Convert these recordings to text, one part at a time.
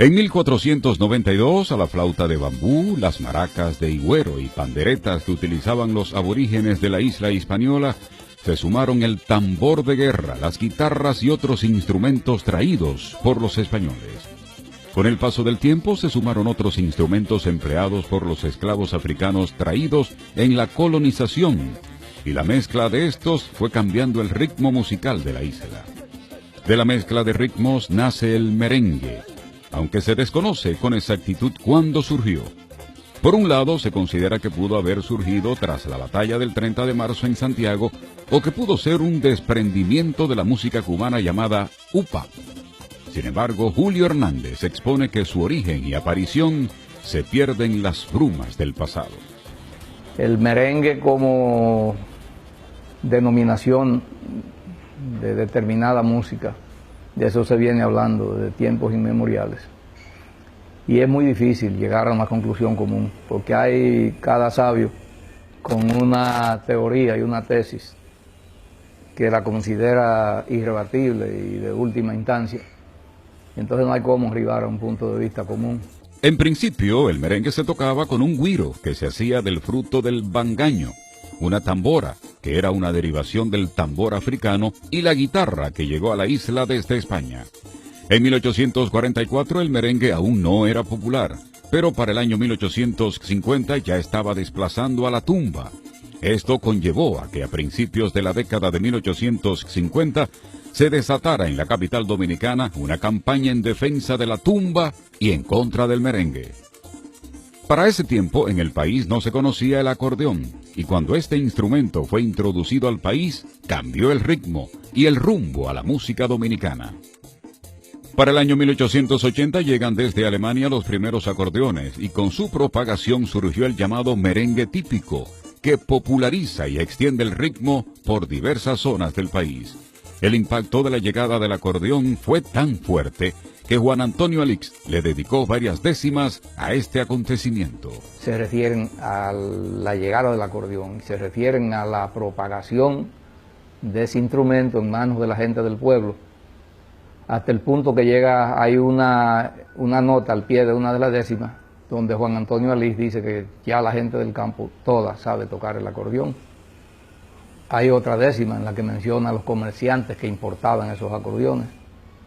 En 1492, a la flauta de bambú, las maracas de higüero y panderetas que utilizaban los aborígenes de la isla Hispaniola, se sumaron el tambor de guerra, las guitarras y otros instrumentos traídos por los españoles. Con el paso del tiempo se sumaron otros instrumentos empleados por los esclavos africanos traídos en la colonización, y la mezcla de estos fue cambiando el ritmo musical de la isla. De la mezcla de ritmos nace el merengue, aunque se desconoce con exactitud cuándo surgió. Por un lado, se considera que pudo haber surgido tras la batalla del 30 de marzo en Santiago, o que pudo ser un desprendimiento de la música cubana llamada upa. Sin embargo, Julio Hernández expone que su origen y aparición se pierden en las brumas del pasado. El merengue como denominación de determinada música, de eso se viene hablando desde tiempos inmemoriales. Y es muy difícil llegar a una conclusión común, porque hay cada sabio con una teoría y una tesis que la considera irrebatible y de última instancia. Entonces no hay cómo arribar a un punto de vista común. En principio, el merengue se tocaba con un güiro que se hacía del fruto del bangaño, una tambora, que era una derivación del tambor africano, y la guitarra, que llegó a la isla desde España. En 1844 el merengue aún no era popular, pero para el año 1850 ya estaba desplazando a la tumba. Esto conllevó a que a principios de la década de 1850 se desatara en la capital dominicana una campaña en defensa de la tumba y en contra del merengue. Para ese tiempo en el país no se conocía el acordeón, y cuando este instrumento fue introducido al país, cambió el ritmo y el rumbo a la música dominicana. Para el año 1880 llegan desde Alemania los primeros acordeones, y con su propagación surgió el llamado merengue típico, que populariza y extiende el ritmo por diversas zonas del país. El impacto de la llegada del acordeón fue tan fuerte que Juan Antonio Alix le dedicó varias décimas a este acontecimiento. Se refieren a la llegada del acordeón, se refieren a la propagación de ese instrumento en manos de la gente del pueblo, hasta el punto que llega, hay una nota al pie de una de las décimas, donde Juan Antonio Alix dice que ya la gente del campo toda sabe tocar el acordeón. Hay otra décima en la que menciona a los comerciantes que importaban esos acordeones,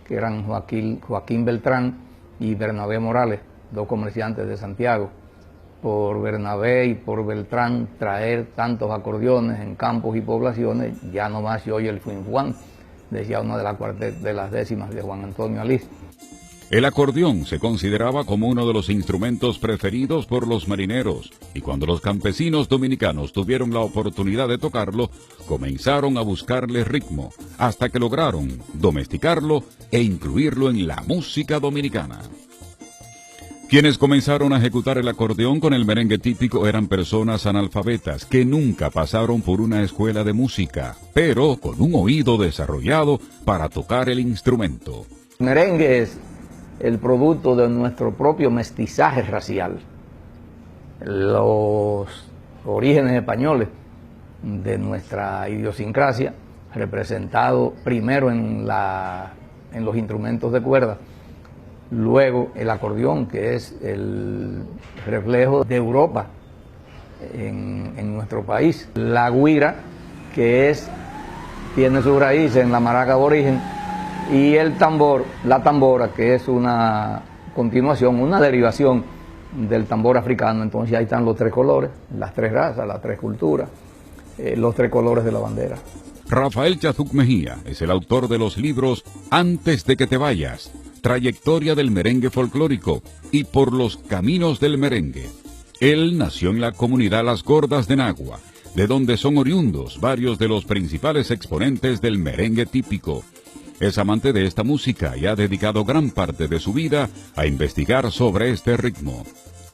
que eran Joaquín Beltrán y Bernabé Morales, dos comerciantes de Santiago. Por Bernabé y por Beltrán traer tantos acordeones en campos y poblaciones, ya no más se oye el fuinfuán, decía una de las décimas de Juan Antonio Alix. El acordeón se consideraba como uno de los instrumentos preferidos por los marineros, y cuando los campesinos dominicanos tuvieron la oportunidad de tocarlo, comenzaron a buscarle ritmo, hasta que lograron domesticarlo e incluirlo en la música dominicana. Quienes comenzaron a ejecutar el acordeón con el merengue típico eran personas analfabetas que nunca pasaron por una escuela de música, pero con un oído desarrollado para tocar el instrumento. El merengue es el producto de nuestro propio mestizaje racial. Los orígenes españoles de nuestra idiosincrasia, representado primero en los instrumentos de cuerda, luego el acordeón, que es el reflejo de Europa en nuestro país, la güira, que tiene su raíz en la maraca aborigen, y el tambor, la tambora, que es una continuación, una derivación del tambor africano. Entonces ahí están los tres colores, las tres razas, las tres culturas, los tres colores de la bandera. Rafael Chazuc Mejía es el autor de los libros Antes de que te vayas, Trayectoria del merengue folclórico y Por los caminos del merengue. Él nació en la comunidad Las Gordas de Nagua, de donde son oriundos varios de los principales exponentes del merengue típico. Es amante de esta música y ha dedicado gran parte de su vida a investigar sobre este ritmo.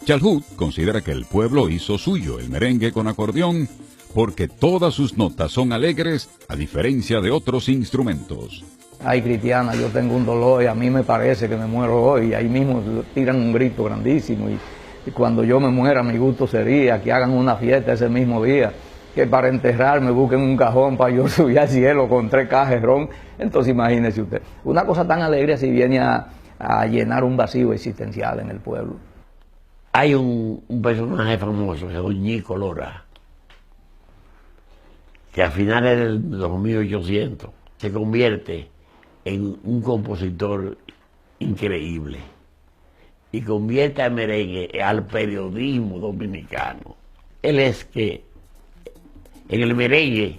Chalhut considera que el pueblo hizo suyo el merengue con acordeón porque todas sus notas son alegres, a diferencia de otros instrumentos. Ay, Cristiana, yo tengo un dolor y a mí me parece que me muero hoy. Y ahí mismo tiran un grito grandísimo. Y cuando yo me muera, mi gusto sería que hagan una fiesta ese mismo día, que para enterrarme busquen un cajón para yo subir al cielo con 3 cajas de ron. Entonces imagínese usted, una cosa tan alegre así viene a a llenar un vacío existencial en el pueblo. Hay un personaje famoso que es don Ñico Lora, que a finales de los 1800 se convierte en un compositor increíble y convierte al merengue al periodismo dominicano. Él es que en el merengue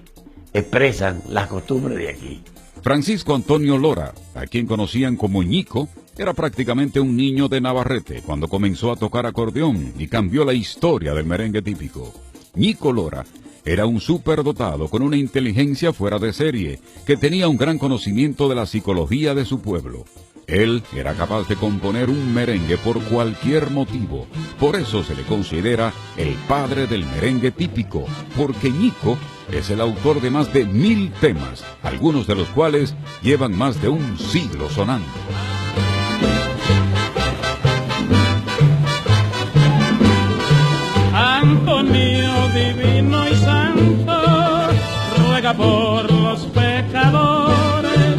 expresan las costumbres de aquí. Francisco Antonio Lora, a quien conocían como Ñico, era prácticamente un niño de Navarrete cuando comenzó a tocar acordeón y cambió la historia del merengue típico. Ñico Lora era un superdotado con una inteligencia fuera de serie, que tenía un gran conocimiento de la psicología de su pueblo. Él era capaz de componer un merengue por cualquier motivo. Por eso se le considera el padre del merengue típico, porque Ñico es el autor de más de 1000 temas, algunos de los cuales llevan más de un siglo sonando. Antonio divino y santo, ruega por los pecadores,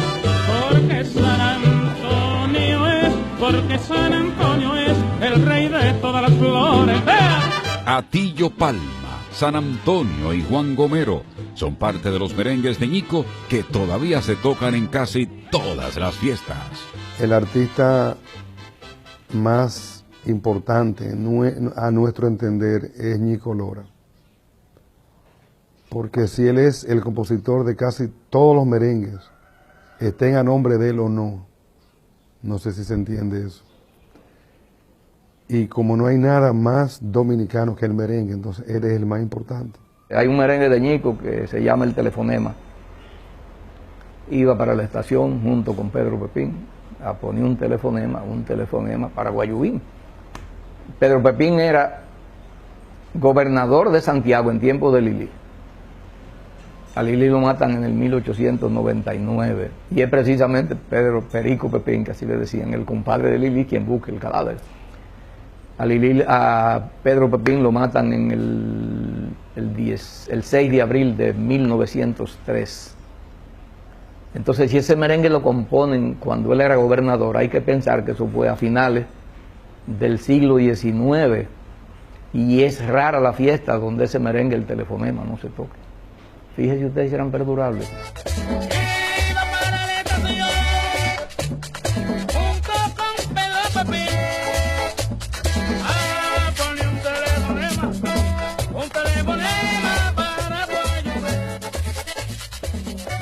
porque San Antonio es el rey de todas las flores. ¡Vea! Atillo Palma, San Antonio y Juan Gomero son parte de los merengues de Ñico que todavía se tocan en casi todas las fiestas. El artista más importante a nuestro entender es Ñico Lora, porque si él es el compositor de casi todos los merengues, estén a nombre de él o no, no sé si se entiende eso. Y como no hay nada más dominicano que el merengue, entonces él es el más importante. Hay un merengue de Ñico que se llama El Telefonema. Iba para la estación junto con Pedro Pepín a poner un telefonema para Guayubín. Pedro Pepín era gobernador de Santiago en tiempo de Lili. A Lili lo matan en el 1899 y es precisamente Pedro Perico Pepín, que así le decían, el compadre de Lili, quien busca el cadáver. A Pedro Pepín lo matan en el 6 de abril de 1903. Entonces, si ese merengue lo componen cuando él era gobernador, hay que pensar que eso fue a finales del siglo XIX, y es rara la fiesta donde ese merengue, el telefonema, no se toca. Fíjense ustedes si eran perdurables.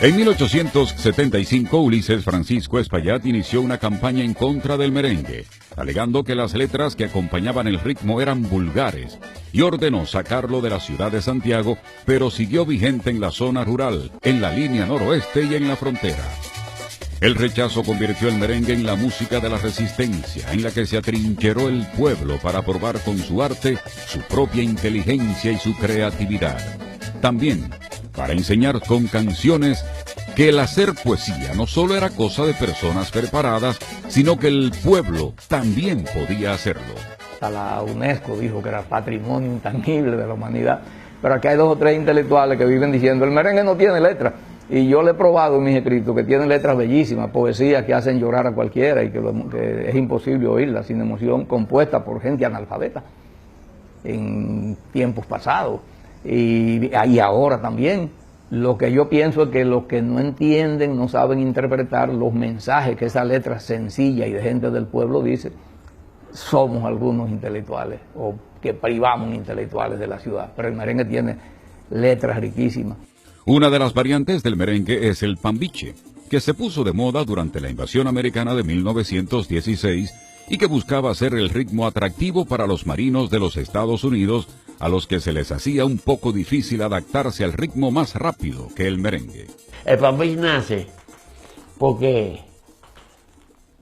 En 1875, Ulises Francisco Espaillat inició una campaña en contra del merengue, alegando que las letras que acompañaban el ritmo eran vulgares, y ordenó sacarlo de la ciudad de Santiago, pero siguió vigente en la zona rural, en la línea noroeste y en la frontera. El rechazo convirtió el merengue en la música de la resistencia, en la que se atrincheró el pueblo para probar con su arte su propia inteligencia y su creatividad. También para enseñar con canciones que el hacer poesía no solo era cosa de personas preparadas, sino que el pueblo también podía hacerlo. Hasta la UNESCO dijo que era patrimonio intangible de la humanidad, pero aquí hay 2 o 3 intelectuales que viven diciendo el merengue no tiene letra, y yo le he probado en mis escritos que tienen letras bellísimas, poesías que hacen llorar a cualquiera y que es imposible oírla sin emoción, compuesta por gente analfabeta en tiempos pasados. Y ahora también. Lo que yo pienso es que los que no entienden, no saben interpretar los mensajes que esa letra sencilla y de gente del pueblo dice, somos algunos intelectuales o que privamos intelectuales de la ciudad. Pero el merengue tiene letras riquísimas. Una de las variantes del merengue es el pambiche, que se puso de moda durante la invasión americana de 1916 y que buscaba hacer el ritmo atractivo para los marinos de los Estados Unidos, a los que se les hacía un poco difícil adaptarse al ritmo más rápido que el merengue. El pambiche nace porque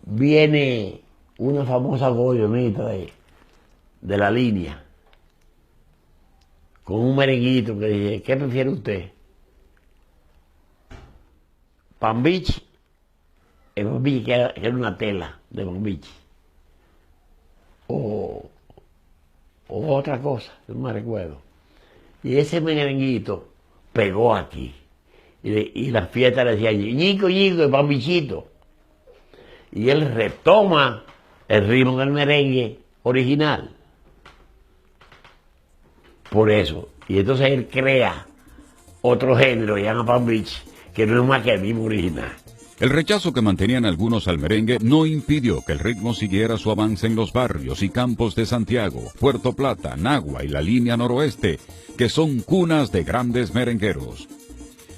viene una famosa goyonita de la línea con un merenguito que dice, ¿qué prefiere usted? Pambiche, el pambiche que era una tela de pambiche, o otra cosa, no me recuerdo. Y ese merenguito pegó aquí. Y la fiesta le decía, Ñico, Ñico, el pambichito. y él retoma el ritmo del merengue original. Por eso. Y entonces él crea otro género, llama Palm Beach, que no es más que el mismo original. El rechazo que mantenían algunos al merengue no impidió que el ritmo siguiera su avance en los barrios y campos de Santiago, Puerto Plata, Nagua y la línea noroeste, que son cunas de grandes merengueros.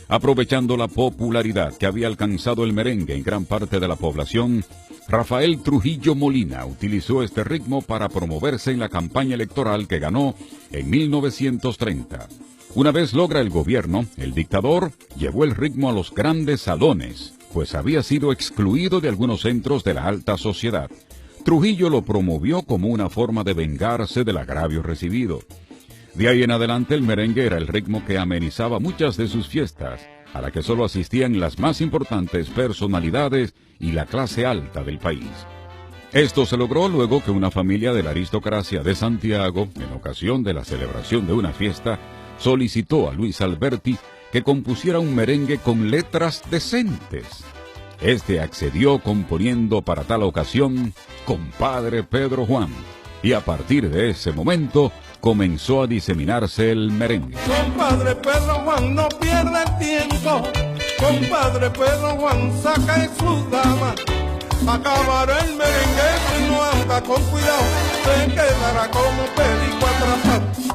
Aprovechando la popularidad que había alcanzado el merengue en gran parte de la población, Rafael Trujillo Molina utilizó este ritmo para promoverse en la campaña electoral que ganó en 1930. Una vez logra el gobierno, el dictador llevó el ritmo a los grandes salones, pues había sido excluido de algunos centros de la alta sociedad. Trujillo lo promovió como una forma de vengarse del agravio recibido. De ahí en adelante el merengue era el ritmo que amenizaba muchas de sus fiestas, a la que solo asistían las más importantes personalidades y la clase alta del país. Esto se logró luego que una familia de la aristocracia de Santiago, en ocasión de la celebración de una fiesta, solicitó a Luis Alberti que compusiera un merengue con letras decentes. Este accedió componiendo para tal ocasión Compadre Pedro Juan, y a partir de ese momento comenzó a diseminarse el merengue. Compadre Pedro Juan, no pierda el tiempo. Compadre Pedro Juan, saca su dama. Acabará el merengue si no anda con cuidado. Se quedará como perico atrapado.